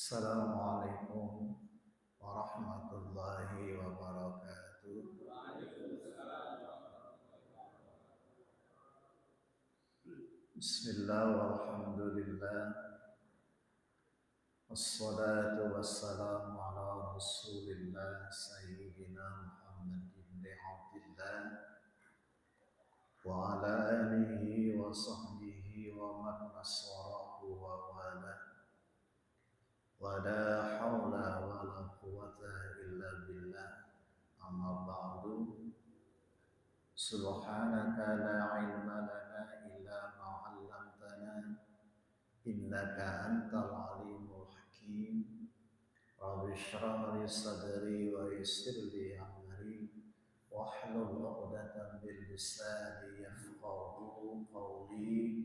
Assalamualaikum warahmatullahi wabarakatuh. Bismillah walhamdulillah. Wassalatu wassalamu ala rasulillah Sayyidina Muhammad ibn Abdillah wa ala alihi wa sahbihi wa man nasarahu wa wala. Wala hawla wala quwwata illa billah. Amma ba'du. Subhanaka la ilma lana illa ma 'allamtana innaka antal alimul hakim. Rabbi shrah li sadri wa yassir li amri wahlul 'uqdatam min lisani yafqahu qawli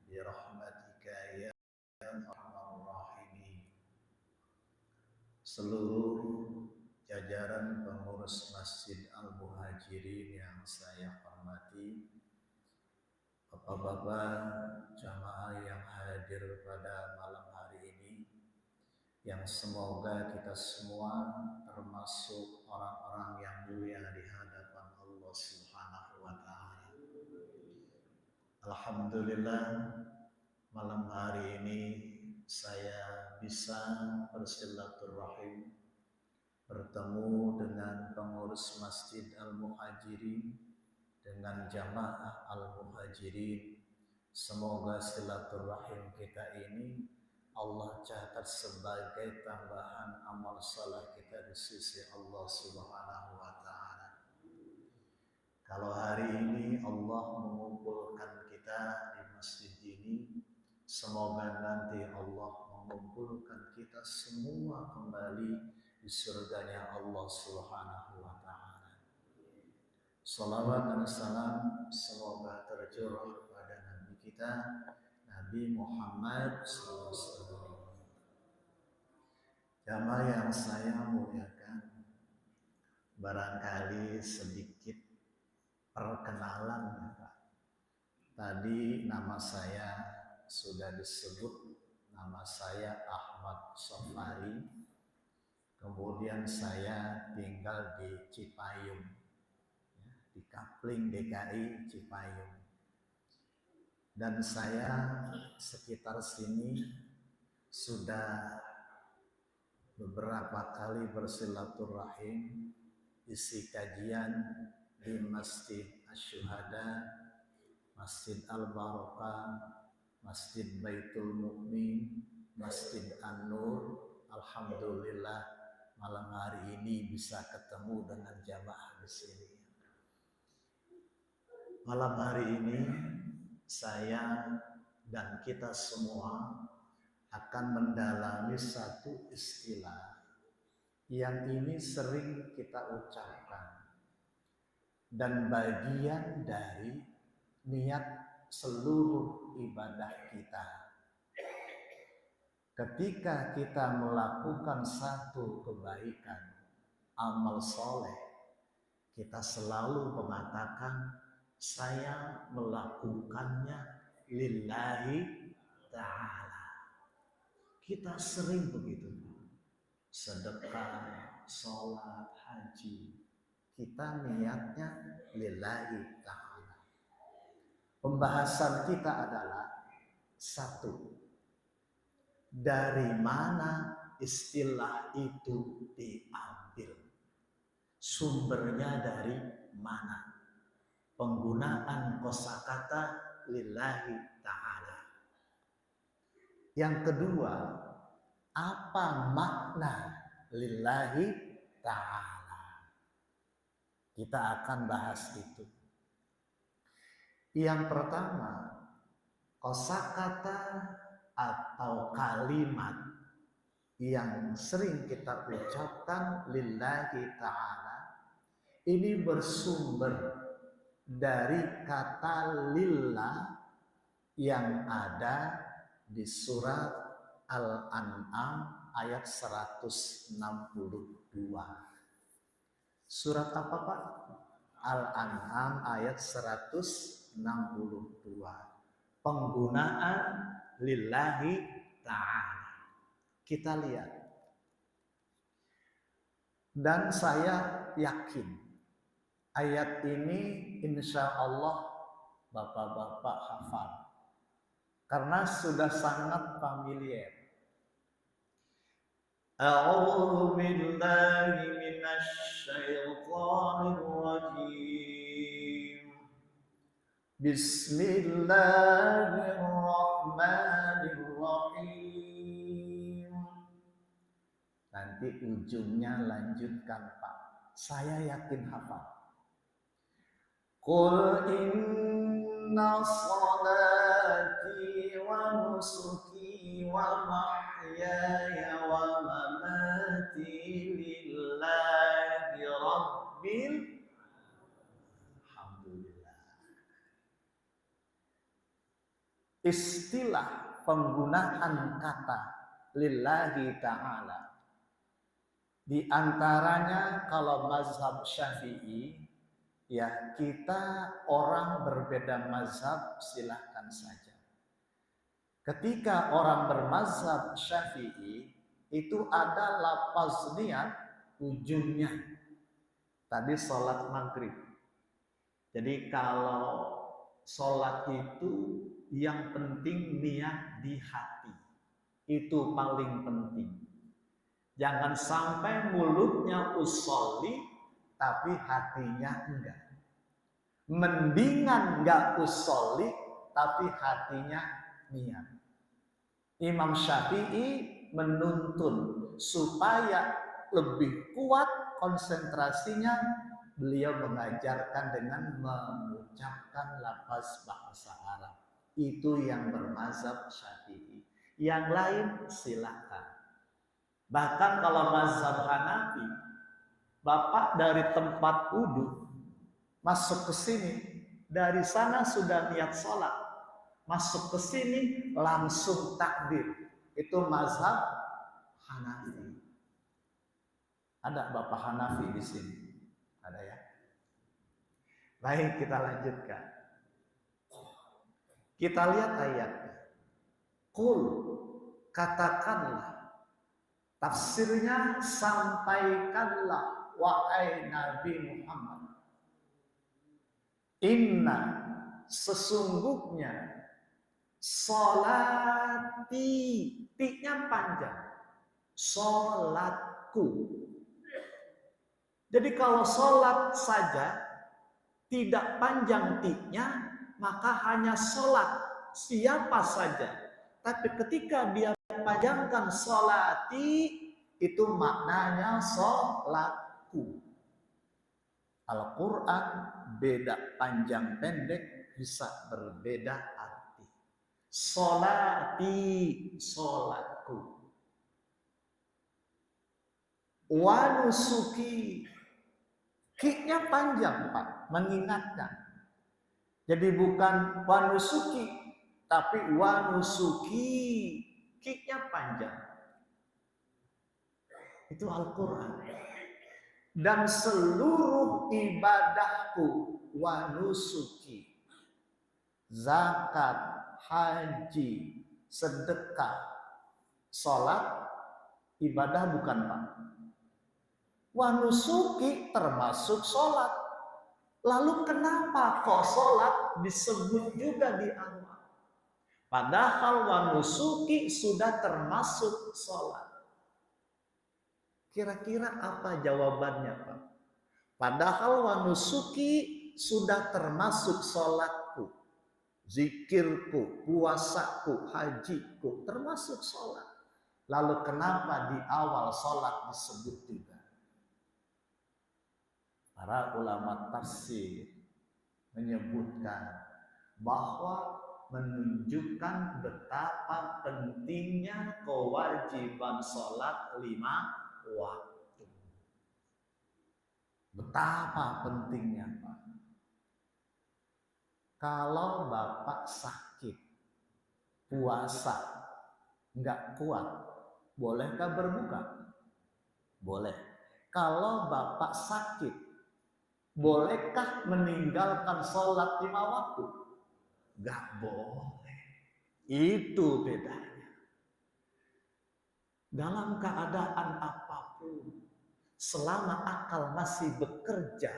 bi rahmatika ya arhamar rahimin. Seluruh jajaran pengurus Masjid Al-Muhajirin yang saya hormati, Bapak-bapak jamaah yang hadir pada malam hari ini, yang semoga kita semua termasuk orang-orang yang mulia di hadapan Allah Subhanahu wa Ta'ala. Alhamdulillah, malam hari ini saya bisa bersilaturahim, bertemu dengan pengurus Masjid Al-Muhajirin, dengan jamaah Al-Muhajirin. Semoga silaturahim kita ini Allah catat sebagai tambahan amal saleh kita di sisi Allah Subhanahu wa Ta'ala. Kalau hari ini Allah mengumpulkan kita di masjid ini, semoga nanti Allah mengumpulkan kita semua kembali di surganya Allah Subhanahu wa Ta'ala. Salawat dan salam semoga tercurah pada Nabi kita, Nabi Muhammad SAW. Jamaah yang saya muliakan, barangkali sedikit perkenalan ya Pak. Tadi nama saya sudah disebut, nama saya Ahmad Sofari. Kemudian saya tinggal di Cipayung, di Kapling DKI Cipayung. Dan saya sekitar sini sudah beberapa kali bersilaturahim, isi kajian di Masjid Asy-Syuhada, Masjid Al-Barakah, Masjid Baitul Mu'min, Masjid An-Nur. Alhamdulillah malam hari ini bisa ketemu dengan jamaah di sini. Malam hari ini saya dan kita semua akan mendalami satu istilah yang ini sering kita ucapkan dan bagian dari niat seluruh ibadah kita. Ketika kita melakukan satu kebaikan, amal soleh, kita selalu mengatakan, saya melakukannya lillahi ta'ala. Kita sering begitu. Sedekah, sholat, haji, kita niatnya lillahi ta'ala. Pembahasan kita adalah satu, dari mana istilah itu diambil? Sumbernya dari mana? Penggunaan kosakata lillahi ta'ala. Yang kedua, apa makna lillahi ta'ala? Kita akan bahas itu. Yang pertama, kosakata atau kalimat yang sering kita ucapkan lillahi ta'ala ini bersumber dari kata lillah yang ada di surat Al-An'am ayat 162. Surat apa Pak? Al-An'am ayat 162. Penggunaan lillahi ta'ala. Kita lihat. Dan saya yakin ayat ini insya Allah bapak-bapak hafal. Karena sudah sangat familiar. A'udzu billahi minasy syaithanir rajim. Bismillahirrahmanirrahim. Nanti ujungnya lanjutkan Pak. Saya yakin hafal. Qul inna salati wa nusuki wa mahyaya wa mamati lillahi rabbil alhamdulillah. Istilah penggunaan kata lillahi ta'ala di antaranya kalau mazhab Syafi'i, ya kita orang berbeda mazhab silahkan saja. Ketika orang bermazhab Syafi'i itu ada lafaz niat ujungnya. Tadi sholat maghrib. Jadi kalau sholat itu yang penting niat di hati. Itu paling penting. Jangan sampai mulutnya usolli tapi hatinya enggak. Mendingan enggak usolli tapi hatinya niat. Imam Syafi'i menuntun supaya lebih kuat konsentrasinya, beliau mengajarkan dengan mengucapkan lafaz bahasa Arab. Itu yang bermazhab Syafi'i. Yang lain silakan. Bahkan kalau mazhab Hanafi, Bapak dari tempat wudhu masuk ke sini, dari sana sudah niat sholat, masuk ke sini langsung takbir. Itu mazhab Hanafi. Ada Bapak Hanafi di sini? Ada ya? Baik, kita lanjutkan. Kita lihat ayatnya. Qul, katakanlah. Tafsirnya sampaikanlah wahai Nabi Muhammad. Inna sesungguhnya solati, ti-nya panjang. Solatku. Jadi kalau solat saja tidak panjang ti-nya, maka hanya solat siapa saja. Tapi ketika dia panjangkan solati, itu maknanya solatku. Al-Quran beda panjang pendek bisa berbeda arti. Solati, solatku. Wa nusuki, ki-nya panjang Pak, mengingatkan. Jadi bukan wa nusuki, tapi wa nusuki, ki-nya panjang. Itu Al-Quran. Dan seluruh ibadahku wa nusuki, zakat, haji, sedekah, sholat, ibadah bukan Pak. Wa nusuki termasuk sholat. Lalu kenapa kok sholat disebut juga di awal? Padahal wa nusuki sudah termasuk sholat. Kira-kira apa jawabannya Pak? Padahal wa nusuki sudah termasuk sholatku, zikirku, puasaku, hajiku, termasuk sholat. Lalu kenapa di awal sholat disebut juga? Para ulama tafsir menyebutkan bahwa menunjukkan betapa pentingnya kewajiban sholat 5 waktu. Betapa pentingnya Pak. Kalau Bapak sakit, puasa, nggak kuat, bolehkah berbuka? Boleh. Kalau Bapak sakit, bolehkah meninggalkan sholat 5 waktu? Nggak boleh. Itu bedanya. dalam keadaan apapun, selama akal masih bekerja,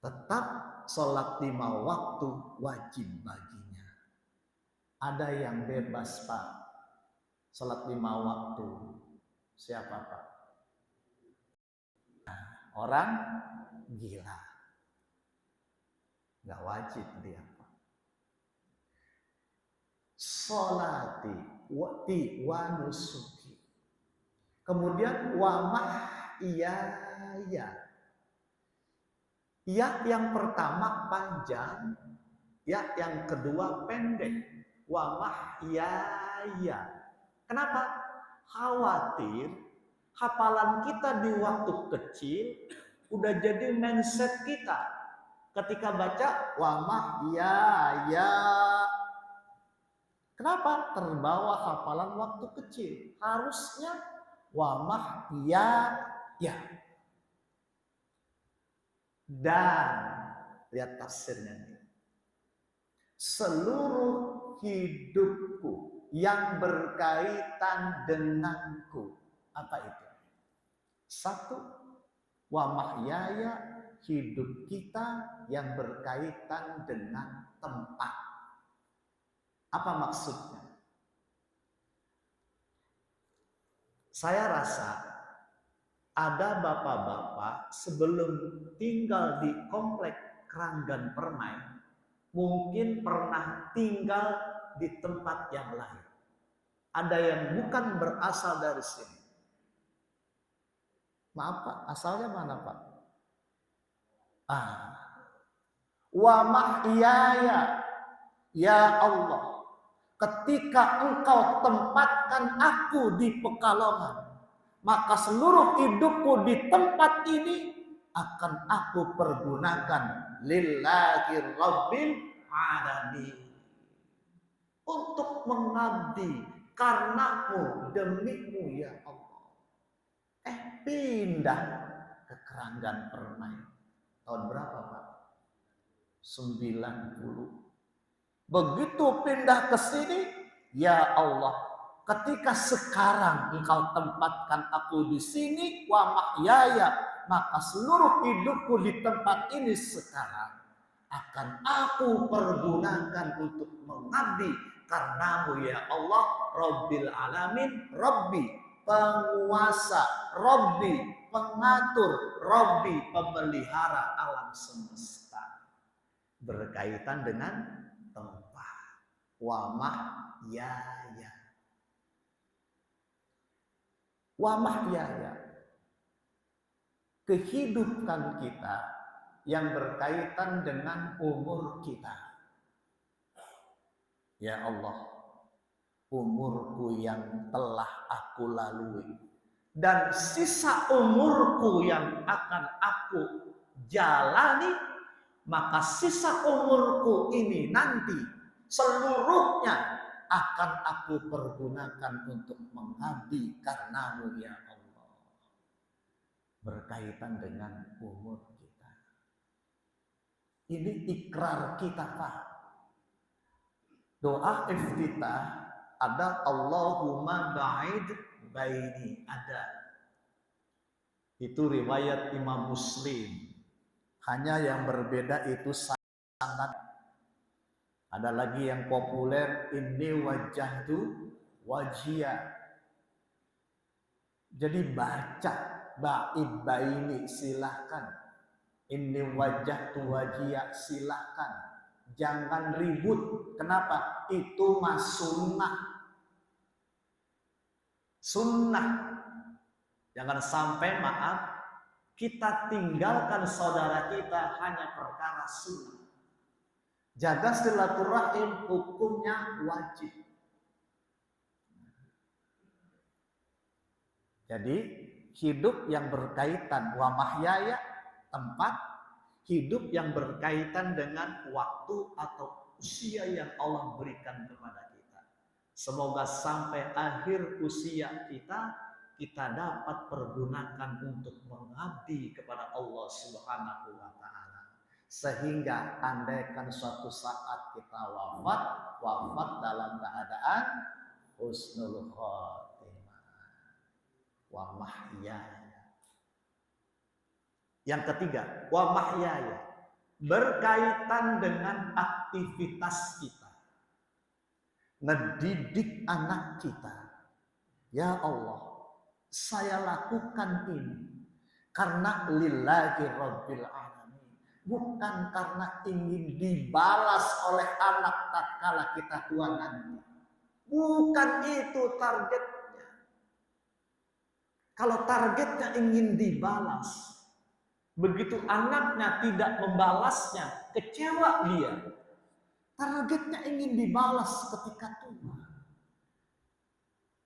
tetap sholat 5 waktu wajib baginya. Ada yang bebas, Pak, sholat 5 waktu. Siapa, Pak? Orang gila. Nggak wajib dia, Pak. Sholati wa nusuki. Kemudian wa mahyaya. Ya yang pertama panjang, ya yang kedua pendek. Wa mahyaya. Kenapa? Khawatir hafalan kita di waktu kecil udah jadi mindset kita. Ketika baca wa mahyaya. Kenapa? Terbawa hafalan waktu kecil. Harusnya wa mahyaya. Dan lihat tafsirnya nih. Seluruh hidupku yang berkaitan denganku. Apa itu? 1, wa mahyaya, hidup kita yang berkaitan dengan tempat. Apa maksudnya? Saya rasa ada bapak-bapak sebelum tinggal di komplek Keranggan Permai, mungkin pernah tinggal di tempat yang lain. Ada yang bukan berasal dari sini. Maaf Pak, asalnya mana Pak? Wa mahyaya, ya Allah, ketika Engkau tempatkan aku di Pekalongan, maka seluruh hidupku di tempat ini akan aku pergunakan lillahi rabbil alamin, untuk mengabdi karenamu, demimu ya Allah. Pindah ke Keranggan Permai tahun berapa Pak? 90. Begitu pindah ke sini, ya Allah, ketika sekarang Engkau tempatkan aku di sini, wa mahyaya, maka seluruh hidupku di tempat ini sekarang akan aku pergunakan untuk mengabdi karenamu ya Allah, Rabbil Alamin, Rabbi penguasa, Rabbi pengatur, Rabbi pemelihara alam semesta. Berkaitan dengan tempat. Wa mahyaya. Wa mahyaya. Kehidupan kita yang berkaitan dengan umur kita. Ya Allah, umurku yang telah aku lalui dan sisa umurku yang akan aku jalani, maka sisa umurku ini nanti seluruhnya akan aku pergunakan untuk mengabdi karenamu ya Allah. Berkaitan dengan umur kita. Ini ikrar kita Pak. Doa iftitah ada Allahumma ba'id baini, ada. Itu riwayat Imam Muslim. Hanya yang berbeda itu sanad. Ada lagi yang populer, inni wajjahtu wajhiya. Jadi baca ba'id baini silahkan. Inni wajjahtu wajhiya silahkan. Jangan ribut. Kenapa? Itu mas sunnah. Sunnah. Jangan sampai maaf kita tinggalkan saudara kita hanya perkara sunnah. Jaga silaturahim hukumnya wajib. Jadi hidup yang berkaitan wa mahyaya tempat, hidup yang berkaitan dengan waktu atau usia yang Allah berikan kepada kita. Semoga sampai akhir usia kita dapat pergunakan untuk mengabdi kepada Allah Subhanahu wa taala. Sehingga andaikan suatu saat kita wafat dalam keadaan husnul khotimah. wa mahyaya. Yang ketiga, wa mahyaya, berkaitan dengan aktivitas kita, ngedidik anak kita. Ya Allah, saya lakukan ini karena lillahi rabbil alamin, bukan karena ingin dibalas oleh anak tatkala kita tua nanti. Bukan itu targetnya. Kalau targetnya ingin dibalas, begitu anaknya tidak membalasnya, kecewa dia. Targetnya ingin dibalas ketika tua.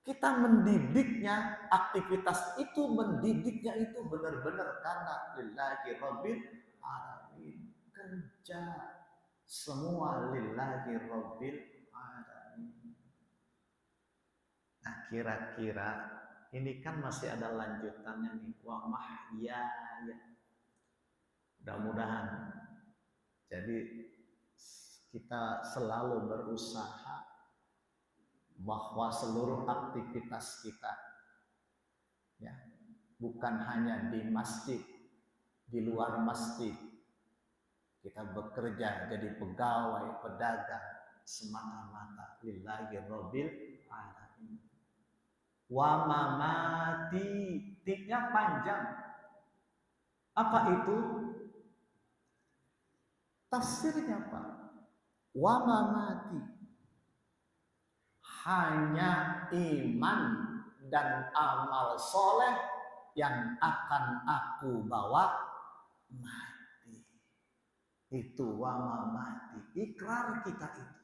Kita mendidiknya, aktivitas itu mendidiknya itu benar-benar karena lillahi rabbil alamin. Kerja semua lillahi rabbil alamin. Nah, kira-kira ini kan masih ada lanjutannya nih, wa mahyaya. Mudah-mudahan jadi kita selalu berusaha bahwa seluruh aktivitas kita, ya, bukan hanya di masjid, di luar masjid, kita bekerja jadi pegawai, pedagang, semata-mata lillahi rabbil alamin. Wa mamati, tiknya panjang. Apa itu? Tafsirnya apa? Wa mamati, hanya iman dan amal soleh yang akan aku bawa mati. Itu wa mamati, ikrar kita itu.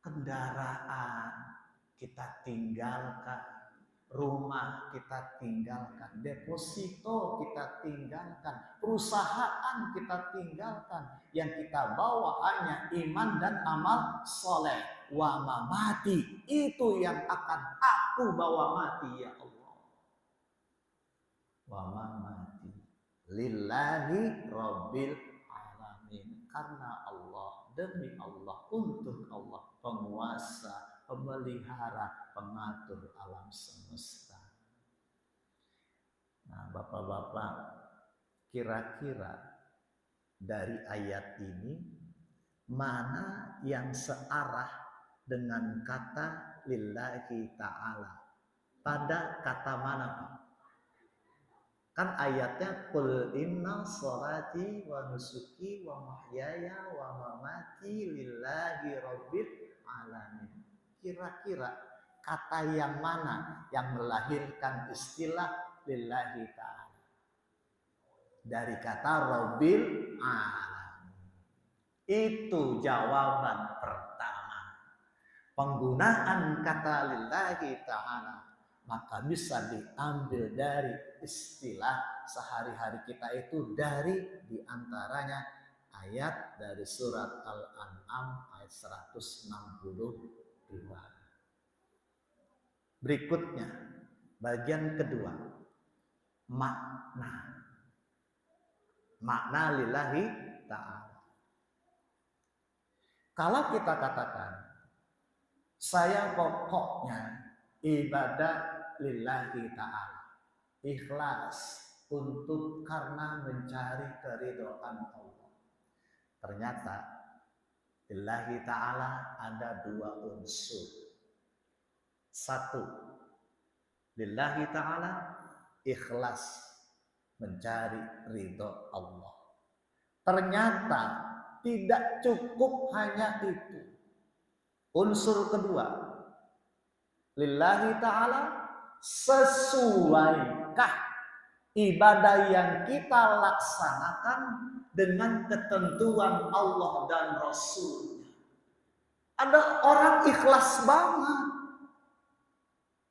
Kendaraan kita tinggalkan, rumah kita tinggalkan, deposito kita tinggalkan, perusahaan kita tinggalkan. Yang kita bawa hanya iman dan amal soleh. Wa mamati, itu yang akan aku bawa mati, ya Allah. Wa mamati lillahi rabbil alamin, karena Allah, demi Allah, untuk Allah, penguasa, pemelihara, pengatur alam semesta. Nah, Bapak-bapak, kira-kira dari ayat ini mana yang searah dengan kata lillahi ta'ala? Pada kata mana, Pak? Kan ayatnya qul inna sholati wa nusuki wa mahyaya wa mamati lillahi rabbil alamin. Kira-kira kata yang mana yang melahirkan istilah lillahi ta'ala? Dari kata rabbil alamin. Itu jawaban pertama. Penggunaan kata lillahi ta'ala maka bisa diambil dari istilah sehari-hari kita itu, dari diantaranya ayat dari surat Al-An'am ayat 162. Berikutnya, bagian kedua, makna lillahi ta'ala. Kalau kita katakan saya pokoknya ibadah lillahi ta'ala, ikhlas untuk karena mencari keridhaan Allah. Ternyata lillahi ta'ala ada dua unsur. Satu, lillahi ta'ala ikhlas mencari ridho Allah. Ternyata tidak cukup hanya itu. Unsur kedua, lillahi ta'ala, sesuaikah ibadah yang kita laksanakan dengan ketentuan Allah dan Rasulnya? Ada orang ikhlas banget,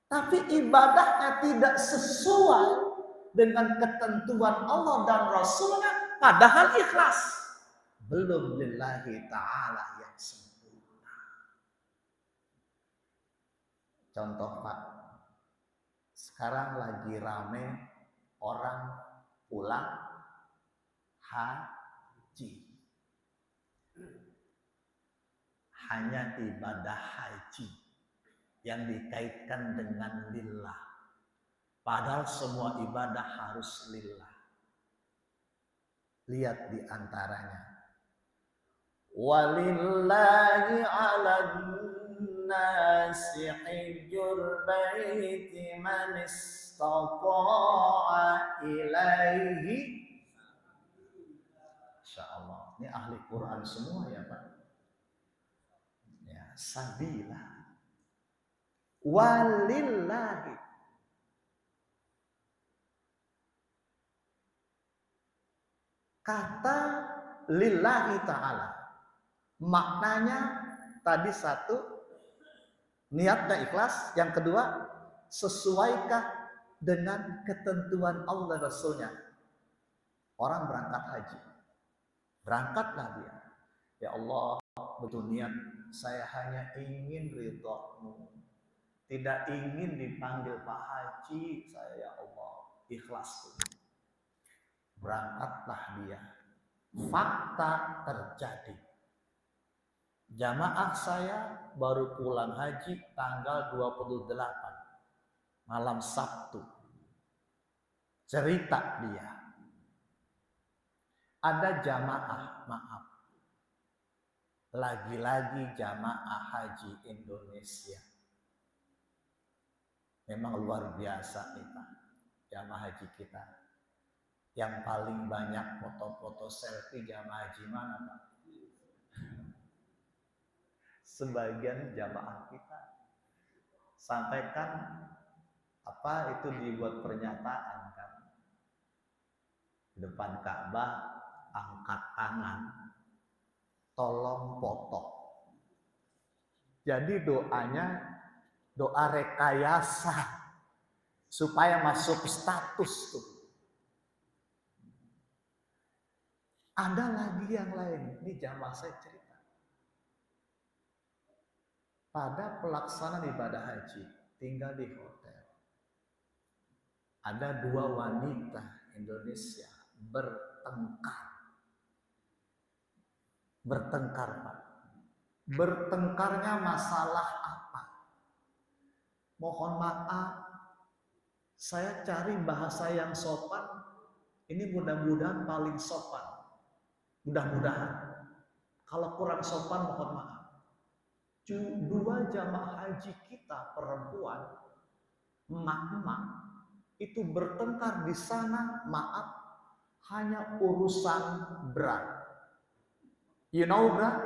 tapi ibadahnya tidak sesuai dengan ketentuan Allah dan Rasulnya, padahal ikhlas. Belum lillahi ta'ala yang sempurna. Contoh, Pak, sekarang lagi rame orang pulang haji. Hanya ibadah haji yang dikaitkan dengan lillah. Padahal semua ibadah harus lillah. Lihat di antaranya. Walillahi 'alan nasi hijjul baiti man istata'a ilaihi. Insyaallah. Ini ahli Quran semua ya Pak. Ya, sabila. Walillahi. Kata lillahi ta'ala. Maknanya tadi satu, niatnya ikhlas. Yang kedua, sesuaikah dengan ketentuan Allah dan Rasulnya. Orang berangkat haji, berangkatlah dia. Ya Allah, betul niat saya hanya ingin ridho-Mu, tidak ingin dipanggil Pak Haji. Saya ya Allah ikhlas. Berangkatlah dia. Fakta terjadi. Jamaah saya baru pulang haji tanggal 28 malam Sabtu. Cerita dia. Ada jamaah, maaf. Lagi-lagi jamaah haji Indonesia. Memang luar biasa kita, jamaah haji kita. Yang paling banyak foto-foto selfie jamaah haji mana Pak? Sebagian jamaah kita sampaikan apa itu dibuat pernyataan kan, di depan Ka'bah, angkat tangan, tolong foto. Jadi doanya doa rekayasa supaya masuk status tuh. Ada lagi yang lain, ini jamaah saya cerita. Pada pelaksanaan ibadah haji, tinggal di hotel. Ada dua wanita Indonesia bertengkar Pak. Bertengkarnya masalah apa? Mohon maaf, saya cari bahasa yang sopan. Ini mudah-mudahan paling sopan. Mudah-mudahan. Kalau kurang sopan mohon maaf. Dua jamaah haji kita perempuan, emak-emak, itu bertengkar di sana, maaf, hanya urusan bra. You know bra?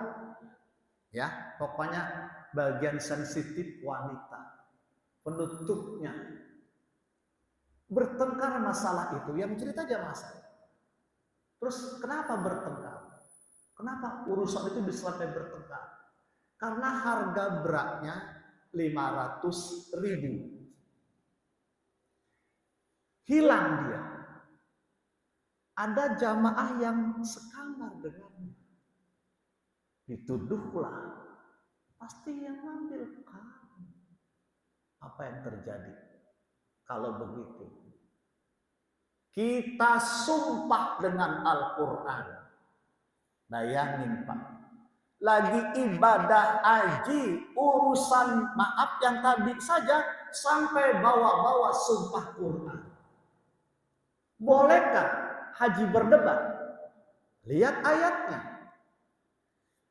Ya, pokoknya bagian sensitif wanita, penutupnya. Bertengkar masalah itu, yang cerita jamaah saya. Terus kenapa bertengkar? Kenapa urusan itu bisa sampai bertengkar? Karena harga beratnya 500.000. Hilang dia. Ada jamaah yang sekamar dengannya. Dituduhlah. Pasti yang ngambil kamu. Apa yang terjadi? Kalau begitu. Kita sumpah dengan Al-Quran. Bayangin Pak. Lagi ibadah haji, urusan maaf yang tadi saja sampai bawa-bawa sumpah Quran. Bolehkah haji berdebat? Lihat ayatnya.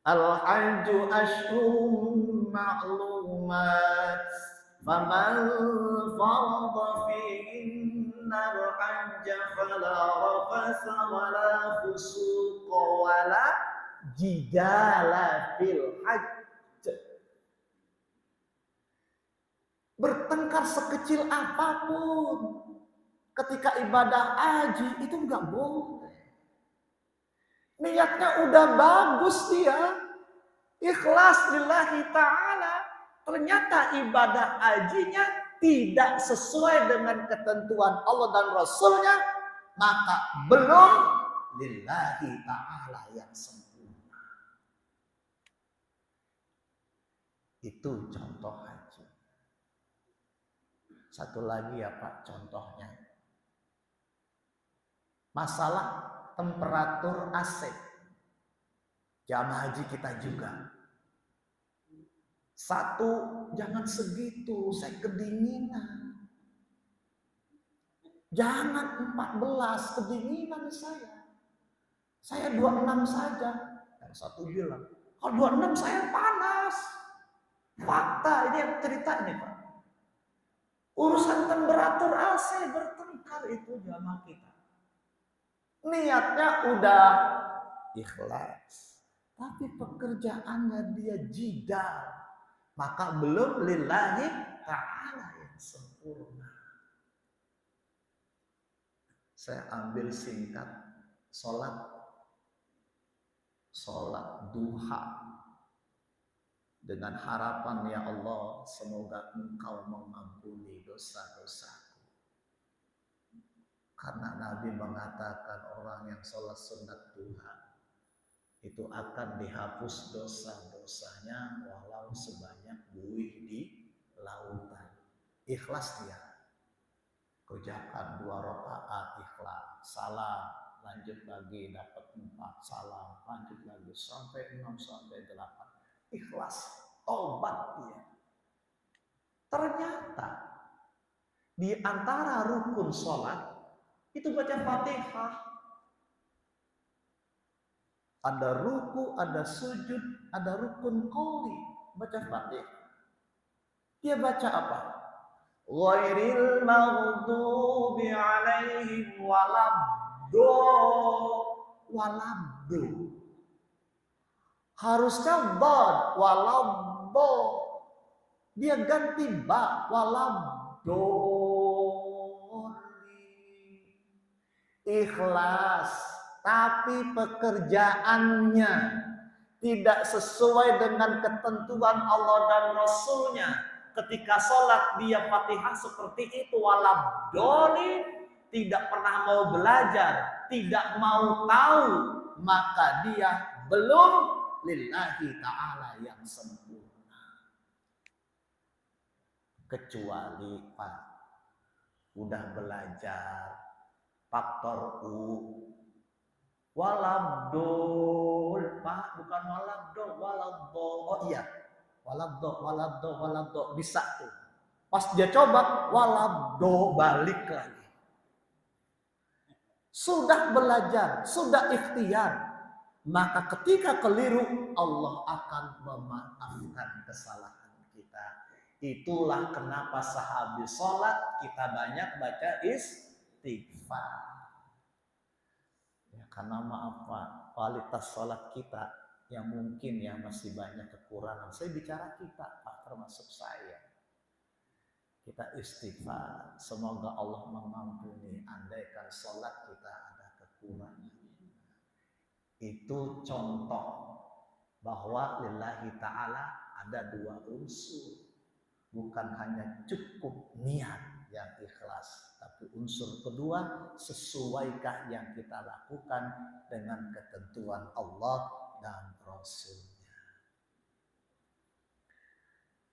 Al-hajju ashhurun ma'lumat. Faman farada fihinna al-hajja fala rafasa wala fusuqa wala jidala fil hajj. Bertengkar sekecil apapun ketika ibadah haji itu enggak boleh. Niatnya udah bagus dia, ikhlas lillahi ta'ala. Ternyata ibadah hajinya tidak sesuai dengan ketentuan Allah dan Rasulnya, maka belum lillahi ta'ala yang sempurna. Itu contoh haji. Satu lagi ya Pak contohnya. Masalah temperatur AC. Jamaah haji kita juga. Satu, jangan segitu, saya kedinginan. Jangan 14, kedinginan saya. Saya 26 saja. Yang satu bilang, kalau 26 saya panas. Fakta, ini yang cerita ini Pak. Urusan temperatur AC bertengkar itu jamaah kita. Niatnya udah ikhlas. Tapi pekerjaannya dia jidal. Maka belum lillahi ta'ala yang sempurna. Saya ambil singkat sholat duha dengan harapan ya Allah semoga Engkau mengampuni dosa-dosaku. Karena Nabi mengatakan orang yang sholat sunat duha itu akan dihapus dosa-dosanya walau sebanyak buih di lautan. Ikhlas dia. Kerjakan 2 rakaat ikhlas, salam, lanjut lagi dapat 4, salam, lanjut lagi sampai 6 sampai 8. Ikhlas, tobat dia. Ternyata di antara rukun sholat itu baca Fatihah. Ada ruku, ada sujud, ada rukun qauli, baca Fatihah. Dia baca apa? Ghairil maghdubi alaihim walabdo. Harusnya dad walabdo. Dia ganti ba walabdo. Ikhlas, tapi pekerjaannya tidak sesuai dengan ketentuan Allah dan Rasulnya. Ketika sholat dia Fatihah seperti itu walabdolin, tidak pernah mau belajar, tidak mau tahu, maka dia belum lillahi ta'ala yang sempurna. Kecuali Pak udah belajar faktor U walabdol, Pak bukan walabdol, walabdol. Oh iya, walabdo bisa tuh. Pas dia coba walabdo balik lagi. Sudah belajar, sudah ikhtiar, maka ketika keliru Allah akan memaafkan kesalahan kita. Itulah kenapa sehabis sholat kita banyak baca istighfar. Ya, karena maaf Pak, kualitas sholat kita yang mungkin ya masih banyak kekurangan. Saya bicara kita Pak, termasuk saya. Kita istighfar. Semoga Allah mengampuni andaikan sholat kita ada kekurangan. Itu contoh bahwa lillahi ta'ala ada 2 unsur. Bukan hanya cukup niat yang ikhlas, tapi unsur kedua, sesuaikah yang kita lakukan dengan ketentuan Allah dan Rasulnya.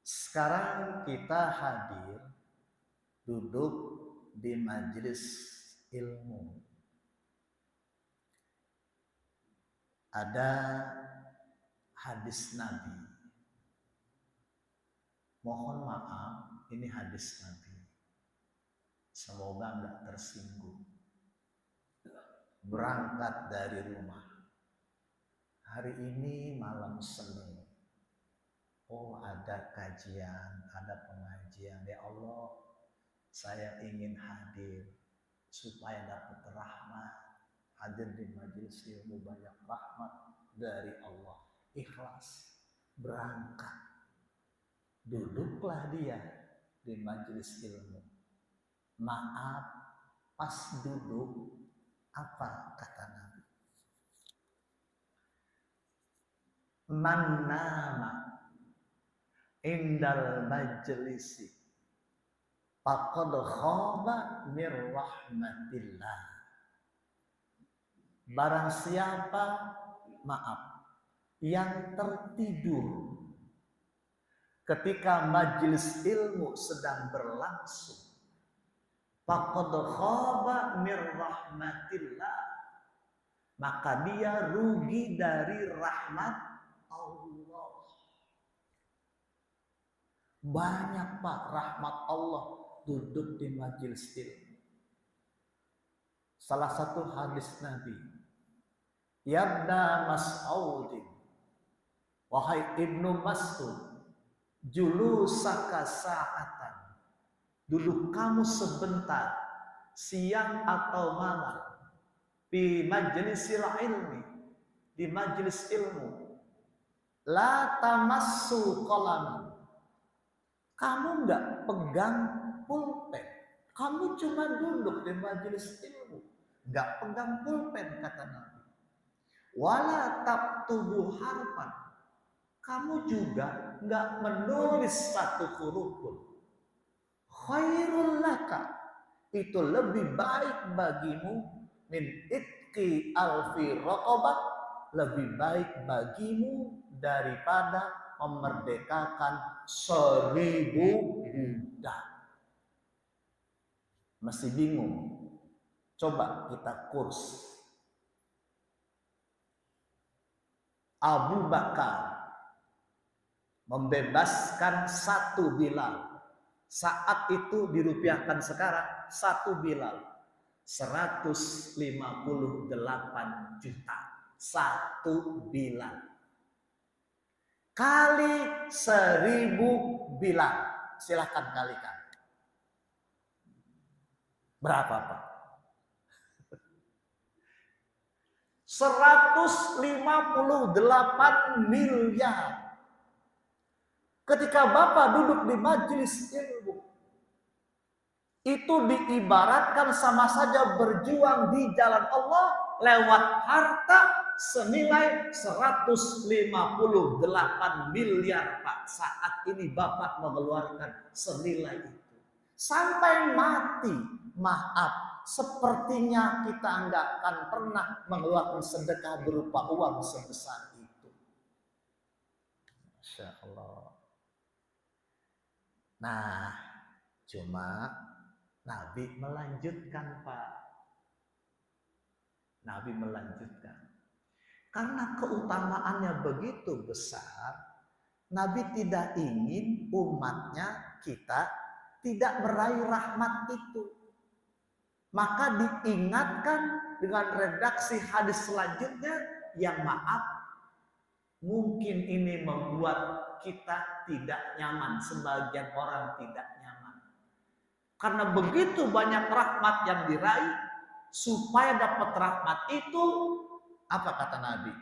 Sekarang kita hadir duduk di majelis ilmu. Ada hadis Nabi. Mohon maaf, ini hadis Nabi. Semoga enggak tersinggung. Berangkat dari rumah. Hari ini malam Senin. Oh, ada kajian, ada pengajian. Ya Allah, saya ingin hadir supaya dapat rahmat. Hadir di majelis ilmu banyak rahmat dari Allah. Ikhlas, berangkat. Duduklah dia di majelis ilmu. Maaf, pas duduk, apa kata Nabi? Man nama indal majlisi faqad khaba mir rahmatillah. Barang siapa, maaf, yang tertidur ketika majelis ilmu sedang berlangsung, faqad khaba mir rahmatillah, maka dia rugi dari rahmat Allah. Banyak Pak rahmat Allah duduk di majelis ilmu. salah satu hadis Nabi, Yabna Mas'udin, wahai Ibnu Mas'ud, julusaka sa'atan, duduk kamu sebentar, siang atau malam, di majlisil ilmi, di majlis ilmu, la tamassu qalam, kamu enggak pegang pulpen, kamu cuma duduk di majlis ilmu, enggak pegang pulpen, kata Nabi. Wala taktubu harfan, kamu juga enggak menulis satu huruf pun. Khairul laka, itu lebih baik bagimu, min itqi alfi raqabah, lebih baik bagimu daripada memerdekakan 1000 budak. Masih bingung? Coba kita kurs. Abu Bakar membebaskan 1 Bilal. Saat itu dirupiahkan sekarang 1 Bilal 158 juta. 1 Bilal kali 1000 Bilal. Silahkan kalikan. Berapa, Pak? 158 miliar. Ketika Bapak duduk di majelis ilmu, itu diibaratkan sama saja berjuang di jalan Allah lewat harta senilai 158 miliar, Pak. Saat ini Bapak mengeluarkan senilai itu. Sampai mati, maaf, sepertinya kita enggak akan pernah mengeluarkan sedekah berupa uang sebesar itu. Masya Allah. Nah, cuma Nabi melanjutkan, Pak. Nabi melanjutkan. Karena keutamaannya begitu besar, Nabi tidak ingin umatnya kita tidak meraih rahmat itu. Maka diingatkan dengan redaksi hadis selanjutnya yang maaf, mungkin ini membuat kita tidak nyaman, sebagian orang tidak nyaman. Karena begitu banyak rahmat yang diraih, supaya dapat rahmat itu, apa kata Nabi?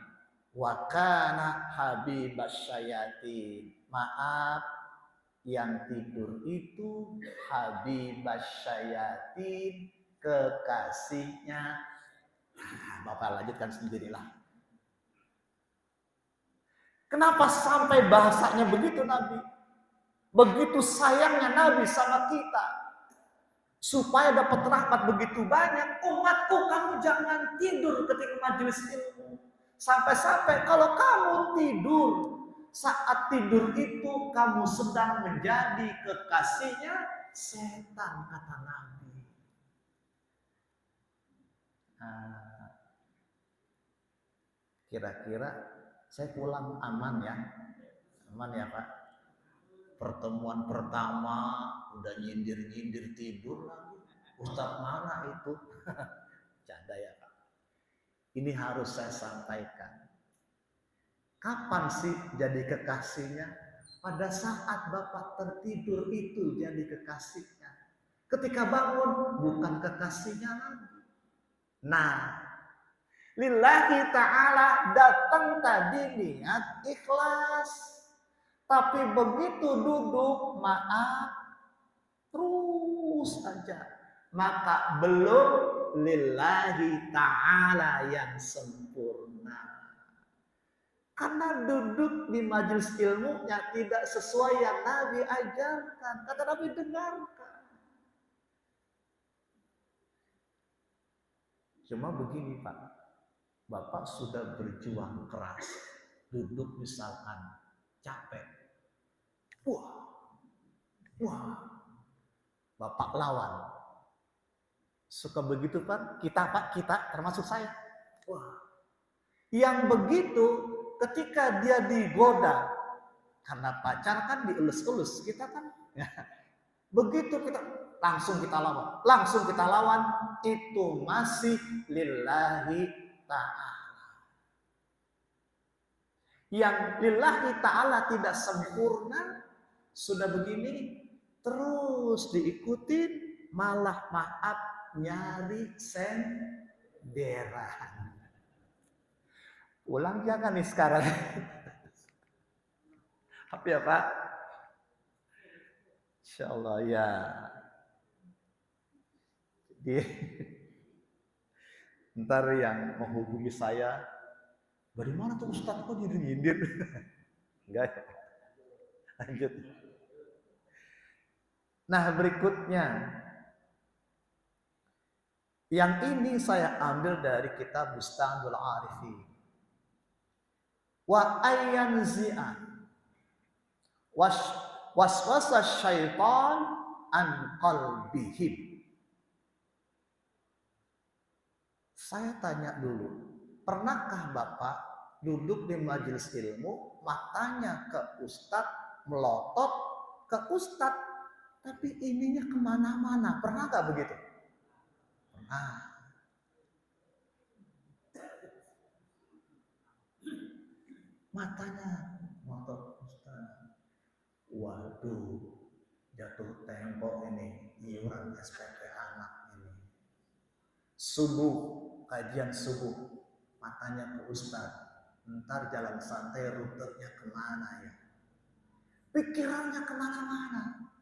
Wa kana habibasyayatin. Maaf, yang tidur itu habibasyayatin, kekasihnya. Bapak lanjutkan sendirilah. Kenapa sampai bahasanya begitu Nabi? Begitu sayangnya Nabi sama kita. Supaya dapat rahmat begitu banyak. Umatku, kamu jangan tidur ketika majelis ilmu. Sampai-sampai kalau kamu tidur, saat tidur itu kamu sedang menjadi kekasihnya setan, kata Nabi. Kira-kira saya pulang aman ya? Aman ya, Pak? Pertemuan pertama udah nyindir-nyindir tidur lagi. Ustaz mana itu? Canda ya, Pak. Ini harus saya sampaikan. Kapan sih jadi kekasihnya? Pada saat Bapak tertidur itu jadi kekasihnya. Ketika bangun bukan kekasihnya lagi. Nah, lillahi ta'ala datang tadi niat ikhlas. Tapi begitu duduk, maaf, terus aja. Maka belum lillahi ta'ala yang sempurna. Karena duduk di majelis ilmunya tidak sesuai yang Nabi ajarkan. Kata Nabi, dengarkan. Cuma begini, Pak. Bapak sudah berjuang keras. Duduk misalkan capek. Wah. Bapak lawan. Suka begitu, Pak? Kita termasuk saya. Wah. Yang begitu ketika dia digoda, karena pacar kan dielus-elus, kita kan begitu kita langsung kita lawan. Langsung kita lawan, itu masih lillahi ta'ala. Yang lillahi ta'ala tidak sempurna, sudah begini, terus diikutin, malah maaf nyari senderan. Ulang jangan nih sekarang. Apa ya Pak? Insya Allah ya. Jadi, ntar yang menghubungi saya, dari mana tuh Ustadz kok nyindir? Enggak. Lanjut. Nah berikutnya, yang ini saya ambil dari kitab Bustanul Arifin. Wa ayyanzi'a waswasa syaitan an qalbihim. Saya tanya dulu, pernahkah Bapak duduk di majelis ilmu, matanya ke Ustadz, melotot ke Ustadz, tapi ininya kemana-mana? Pernah nggak begitu? Pernah. Matanya melotot Ustadz. Waduh, jatuh tempo ini, iuran SPP anak ini. Subuh, kajian subuh, matanya ke Ustadz. Ntar jalan santai rutenya kemana ya? Pikirannya kemana-mana.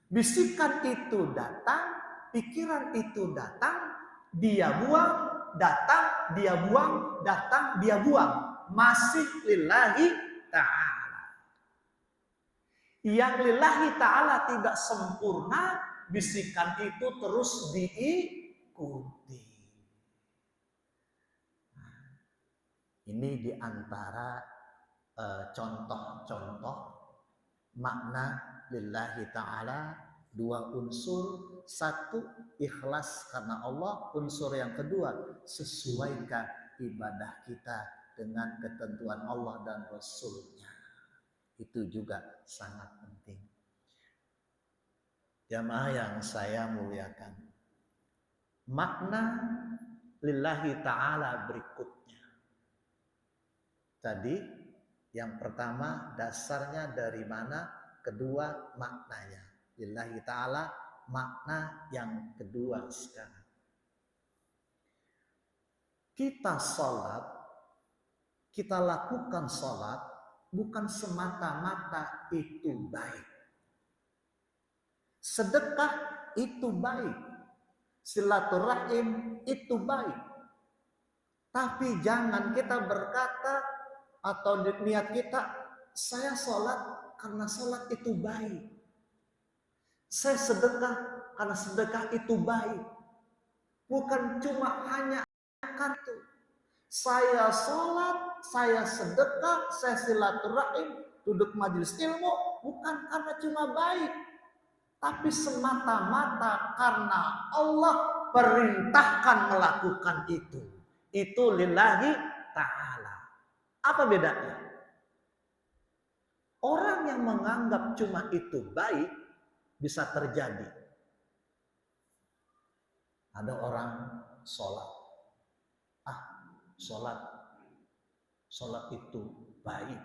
Bisikan itu datang, pikiran itu datang, dia buang, datang, dia buang, datang, dia buang. Masih lillahi ta'ala. Yang lillahi ta'ala tidak sempurna, bisikan itu terus diikuti. Ini diantara contoh-contoh makna lillahi ta'ala, dua unsur. Satu, ikhlas karena Allah. Unsur yang kedua, sesuaikan ibadah kita dengan ketentuan Allah dan Rasulnya. Itu juga sangat penting. Jamaah yang saya muliakan, makna lillahi ta'ala berikutnya. Tadi yang pertama dasarnya dari mana, kedua maknanya. Lillahi ta'ala makna yang kedua sekarang. Kita sholat, kita lakukan sholat bukan semata-mata itu baik. Sedekah itu baik. Silaturahim itu baik. Tapi jangan kita berkata atau niat kita, saya sholat karena sholat itu baik. Saya sedekah karena sedekah itu baik. Bukan cuma hanya kartu. Saya sholat, saya sedekah, saya silaturahim, duduk majelis ilmu, bukan karena cuma baik. Tapi semata-mata karena Allah perintahkan melakukan itu. Itu lillahi ta'ala. Apa bedanya? Orang yang menganggap cuma itu baik bisa terjadi. Ada orang sholat. Sholat itu baik.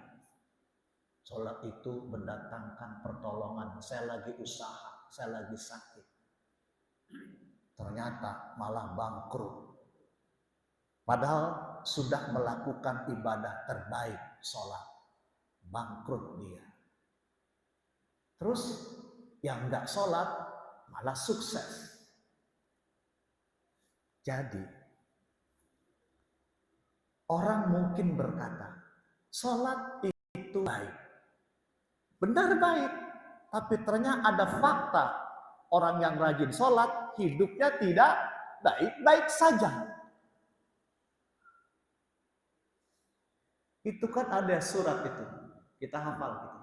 Sholat itu mendatangkan pertolongan. Saya lagi usaha, saya lagi sakit. Ternyata malah bangkrut. Padahal sudah melakukan ibadah terbaik, sholat. Bangkrut dia. Terus yang enggak sholat malah sukses. Jadi orang mungkin berkata, sholat itu baik. Benar baik. Tapi ternyata ada fakta. Orang yang rajin sholat, hidupnya tidak baik-baik saja. Itu kan ada surat itu. Kita hafal gitu.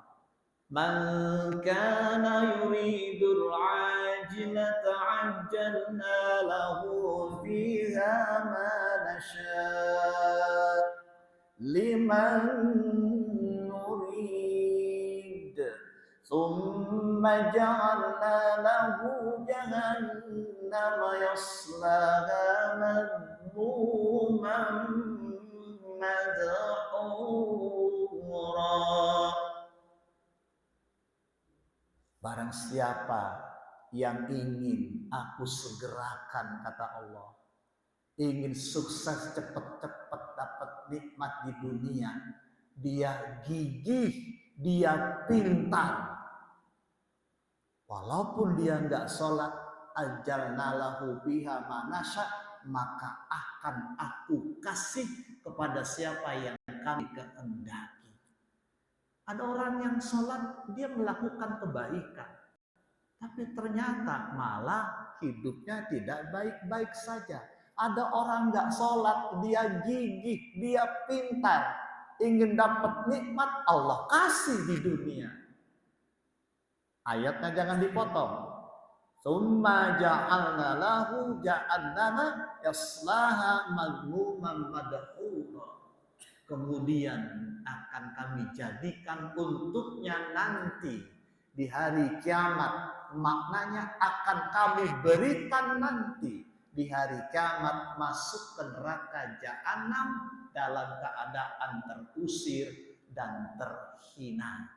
Man kana yuridul ajilata ajjalna lahu fiha ma nasha' liman nurid thumma Tsumma ja'alna lahu jahannama yaslaha madhmuman madhura. Barang siapa yang ingin aku segerakan, kata Allah, ingin sukses cepat-cepat dapat nikmat di dunia, dia gigih, dia pintar, walaupun dia nggak sholat, ajalna lahu biha manasya, maka akan aku kasih kepada siapa yang kami kehendaki. Ada orang yang sholat, dia melakukan kebaikan, tapi ternyata malah hidupnya tidak baik-baik saja. Ada orang nggak sholat, dia gigih, dia pintar, ingin dapat nikmat, Allah kasih di dunia. Ayatnya jangan dipotong. Tsumma ja'alna lahu jahannama yaslaha madhmuman madhura. Kemudian akan kami jadikan untuknya nanti di hari kiamat. Maknanya akan kami berikan nanti di hari kiamat masuk ke neraka jahanam dalam keadaan terusir dan terhina.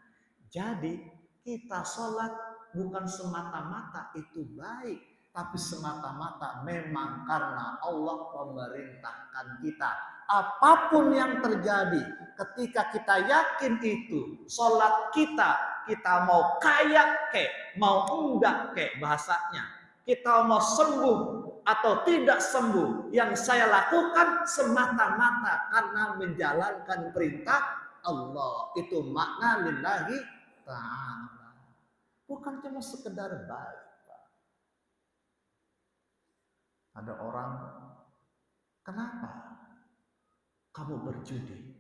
Jadi kita sholat bukan semata-mata itu baik, tapi semata-mata memang karena Allah memerintahkan kita. Apapun yang terjadi, ketika kita yakin itu, sholat kita mau kaya kek, mau enggak kek bahasanya, kita mau sembuh atau tidak sembuh, yang saya lakukan semata-mata karena menjalankan perintah Allah. Itu makna lillahi ta'ala. Bukan cuma sekedar baik. Ada orang, kenapa kamu berjudi?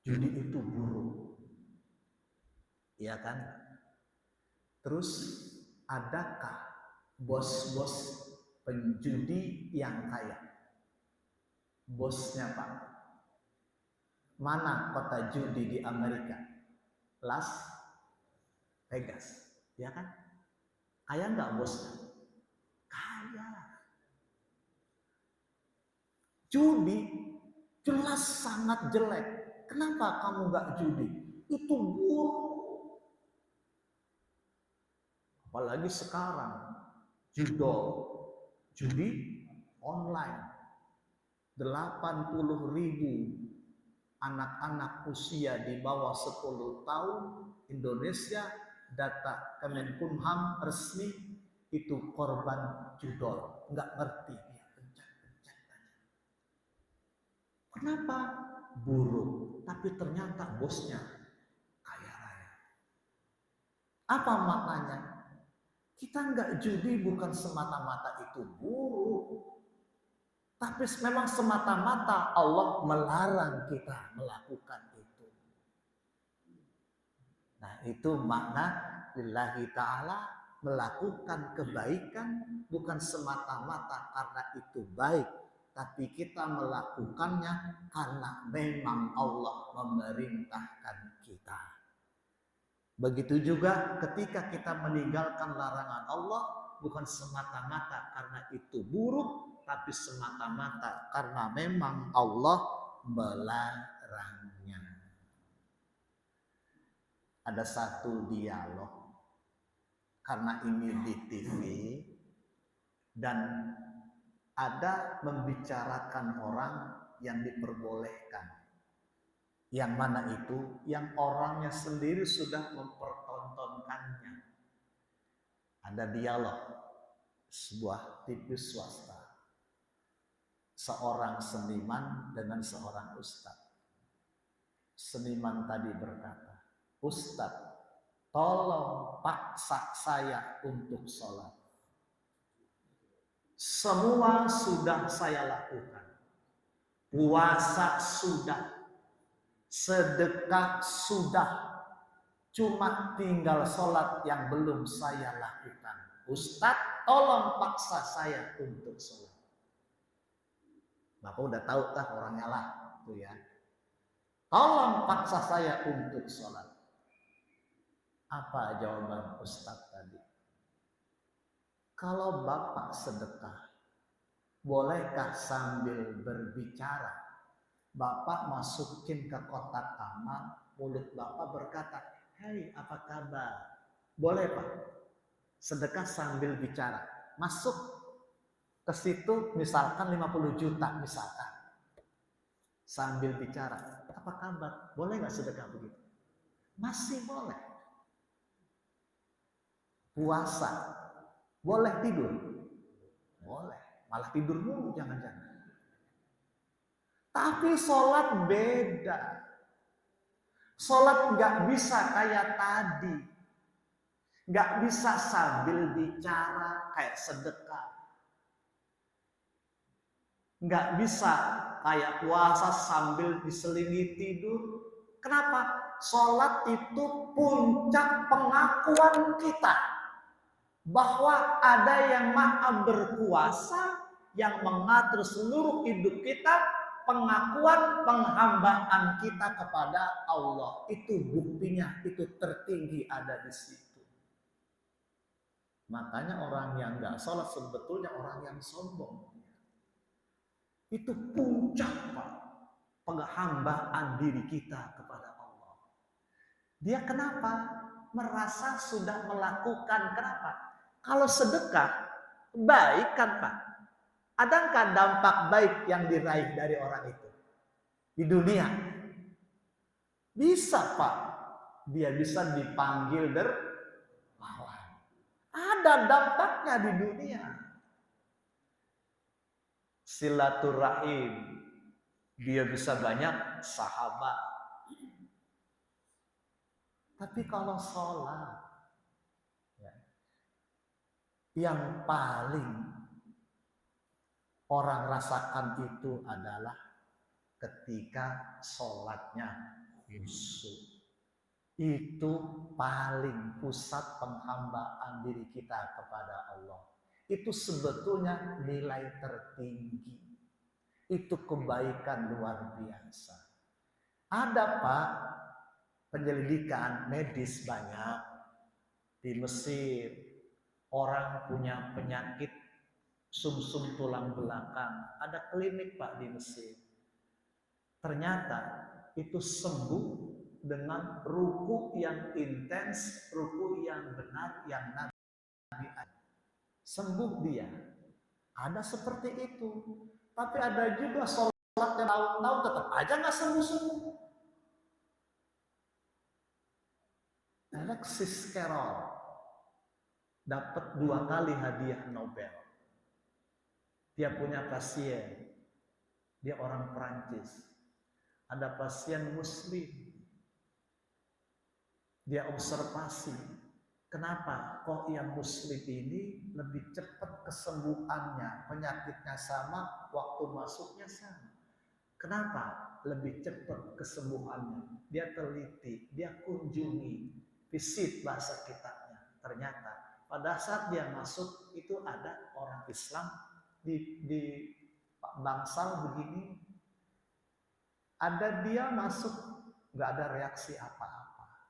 Judi itu buruk, iya kan? Terus adakah bos-bos penjudi yang kaya? Bosnya Pak, mana kota judi di Amerika? Las Vegas, ya kan? Kaya nggak bosnya? Kaya. Judi jelas sangat jelek. Kenapa kamu nggak judi? Itu buruk. Apalagi sekarang judi online. 80.000 anak-anak usia di bawah 10 tahun Indonesia, data Kemenkumham resmi, itu korban judol. Nggak ngerti dia, pencet-pencet aja. Kenapa? Buruk, tapi ternyata bosnya kaya raya. Apa maknanya? Kita nggak judi bukan semata-mata itu buruk, tapi memang semata-mata Allah melarang kita melakukan itu. Nah, itu makna lillahi ta'ala, melakukan kebaikan bukan semata-mata karena itu baik, tapi kita melakukannya karena memang Allah memerintahkan kita. Begitu juga ketika kita meninggalkan larangan Allah, bukan semata-mata karena itu buruk, tapi semata-mata karena memang Allah melarangnya. Ada satu dialog, karena ini di TV, dan ada membicarakan orang yang diperbolehkan. Yang mana itu? Yang orangnya sendiri sudah mempertontonkannya. Ada dialog, sebuah TV swasta. Seorang seniman dengan seorang ustadz. Seniman tadi berkata, "Ustadz, tolong paksa saya untuk sholat. Semua sudah saya lakukan. Puasa sudah. Sedekah sudah, cuma tinggal sholat yang belum saya lakukan. Ustadz, tolong paksa saya untuk sholat." Bapak udah tahu lah orangnya lah, tuh ya. Tolong paksa saya untuk sholat. Apa jawaban Ustadz tadi? Kalau Bapak sedekah, bolehkah sambil berbicara Bapak masukin ke kotak amal, mulut Bapak berkata, "Hai, apa kabar?" Boleh Pak? Sedekah sambil bicara. Masuk ke situ misalkan 50 juta misalkan. Sambil bicara, "Apa kabar?" Boleh nggak sedekah begitu? Masih boleh. Puasa, boleh tidur? Boleh. Malah tidur mulu jangan-jangan. Tapi sholat beda. Sholat nggak bisa kayak tadi. Nggak bisa sambil bicara kayak sedekah. Nggak bisa kayak puasa sambil diselingi tidur. Kenapa? Sholat itu puncak pengakuan kita bahwa ada yang maha berkuasa yang mengatur seluruh hidup kita, pengakuan penghambaan kita kepada Allah. Itu buktinya, itu tertinggi ada di situ. Makanya orang yang nggak sholat sebetulnya orang yang sombong. Itu puncak Pak, penghambaan diri kita kepada Allah. Dia kenapa? Merasa sudah melakukan, kenapa? Kalau sedekah, baik kan Pak? Adakah dampak baik yang diraih dari orang itu? Di dunia? Bisa Pak. Dia bisa dipanggil dermawan. Ada dampaknya di dunia. Silaturahim. Dia bisa banyak sahabat. Tapi kalau sholat, yang paling orang rasakan itu adalah ketika sholatnya khusyuk. Itu paling pusat penghambaan diri kita kepada Allah. Itu sebetulnya nilai tertinggi. Itu kebaikan luar biasa. Ada Pak, penyelidikan medis banyak di Mesir. Orang punya penyakit sumsum tulang belakang. Ada klinik Pak di Mesir. Ternyata itu sembuh dengan ruku yang intens, ruku yang benar, yang Nabi ajarkan. Sembuh dia. Ada seperti itu. Tapi ada juga sholat yang tahun-tahun tetap aja nggak sembuh-sembuh. Alexis Carrel dapat 2 kali hadiah Nobel. Dia punya pasien. Dia orang Perancis. Ada pasien Muslim. Dia observasi. Kenapa kok yang Muslim ini lebih cepat kesembuhannya? Penyakitnya sama, waktu masuknya sama. Kenapa lebih cepat kesembuhannya? Dia teliti, dia kunjungi, visit bahasa kitabnya. Ternyata pada saat dia masuk itu ada orang Islam di bangsal begini, ada dia masuk nggak ada reaksi apa-apa.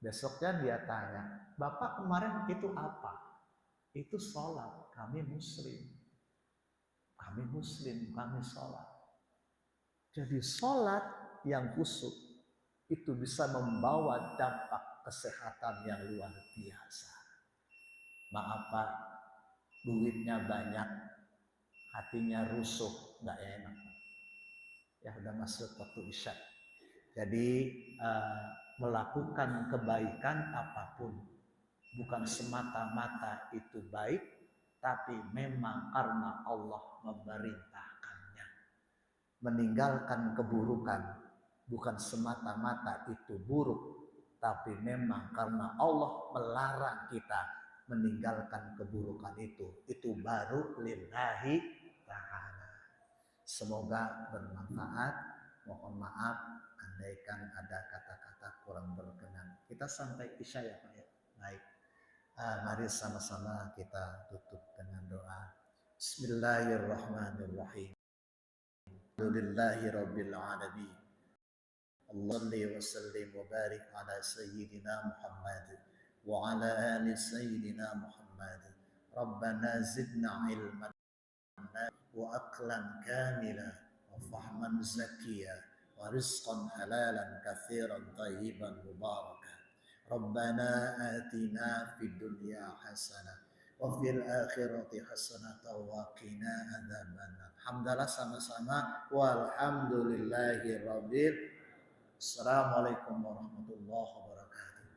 Besoknya dia tanya, "Bapak kemarin itu apa?" "Itu sholat, kami Muslim. Kami Muslim, kami sholat." Jadi sholat yang khusyuk itu bisa membawa dampak kesehatan yang luar biasa. Maaf Pak, duitnya banyak, hatinya rusuh, nggak enak. Ya udah masuk waktu isya. Jadi melakukan kebaikan apapun bukan semata-mata itu baik, tapi memang karena Allah memerintahkannya. Meninggalkan keburukan bukan semata-mata itu buruk, tapi memang karena Allah melarang kita meninggalkan keburukan itu baru lillahi ta'ala. Semoga bermanfaat. Mohon maaf andaikan ada kata-kata kurang berkenan. Kita sampai isya ya Pak ya. Baik. Mari sama-sama kita tutup dengan doa. Bismillahirrahmanirrahim. Alhamdulillahirabbil alamin. Salli wa sallim wa barik ala sayyidina Muhammad wa ala ali sayyidina Muhammad. Rabbana zidna ilman wa aqlan kamila wa fahman zakiya wa rizqan halalan kathiran tayyiban mubarakan. Rabbana atina fid dunya hasanah wa fil akhirati hasanah wa qina adzabannar. Alhamdulillah sama-sama walhamdulillahi rabbil. Assalamualaikum warahmatullahi wabarakatuh.